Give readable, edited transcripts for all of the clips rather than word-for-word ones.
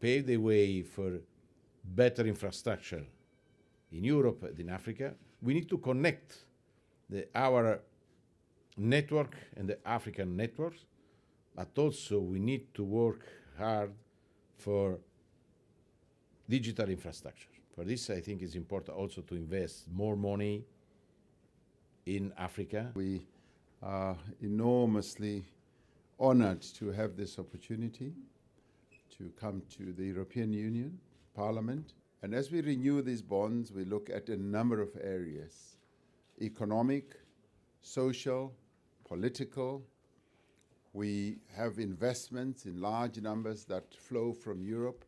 pave the way for better infrastructure in Europe and in Africa. We need to connect our network and the African networks, but also we need to work hard for digital infrastructure. For this, I think it's important also to invest more money in Africa. We are enormously honored to have this opportunity to come to the European Union Parliament. And as we renew these bonds, we look at a number of areas: economic, social, political. We have investments in large numbers that flow from Europe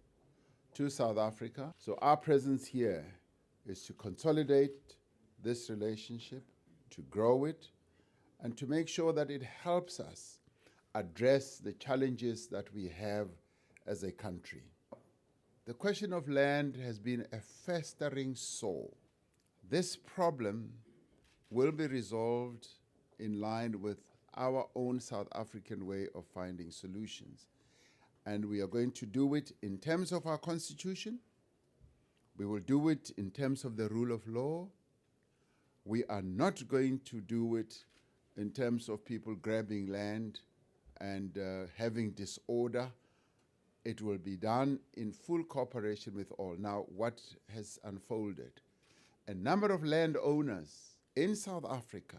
to South Africa. So our presence here is to consolidate this relationship, to grow it, and to make sure that it helps us address the challenges that we have as a country. The question of land has been a festering sore. This problem will be resolved in line with our own South African way of finding solutions. And we are going to do it in terms of our constitution. We will do it in terms of the rule of law. We are not going to do it in terms of people grabbing land and having disorder. It will be done in full cooperation with all. Now, what has unfolded? A number of landowners in South Africa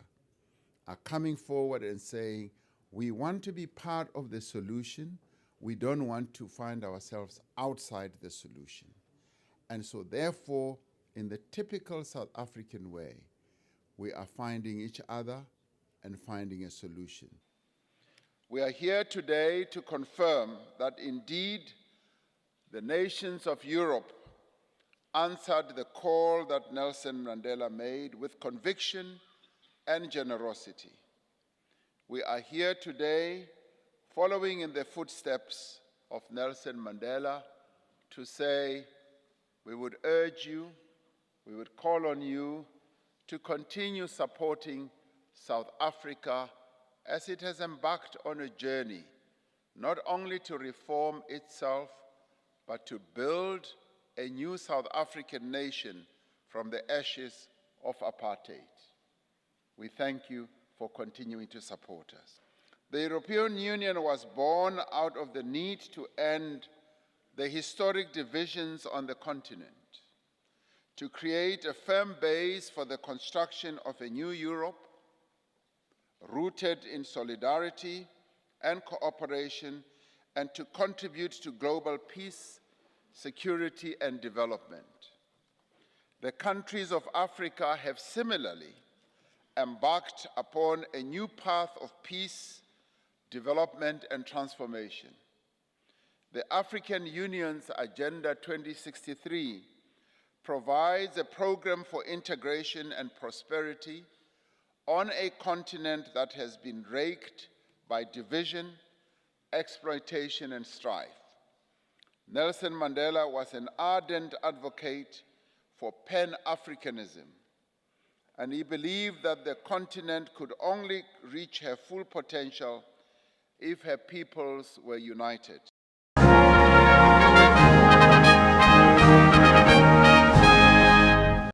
are coming forward and saying, we want to be part of the solution. We don't want to find ourselves outside the solution. And so therefore, in the typical South African way, we are finding each other and finding a solution. We are here today to confirm that indeed the nations of Europe answered the call that Nelson Mandela made with conviction and generosity. We are here today following in the footsteps of Nelson Mandela to say we would urge you, we would call on you to continue supporting South Africa as it has embarked on a journey not only to reform itself, but to build a new South African nation from the ashes of apartheid. We thank you for continuing to support us. The European Union was born out of the need to end the historic divisions on the continent, to create a firm base for the construction of a new Europe rooted in solidarity and cooperation, and to contribute to global peace, security, and development. The countries of Africa have similarly embarked upon a new path of peace, development, and transformation. The African Union's Agenda 2063 provides a program for integration and prosperity on a continent that has been raked by division, exploitation, and strife. Nelson Mandela was an ardent advocate for Pan-Africanism, and he believed that the continent could only reach her full potential if her peoples were united.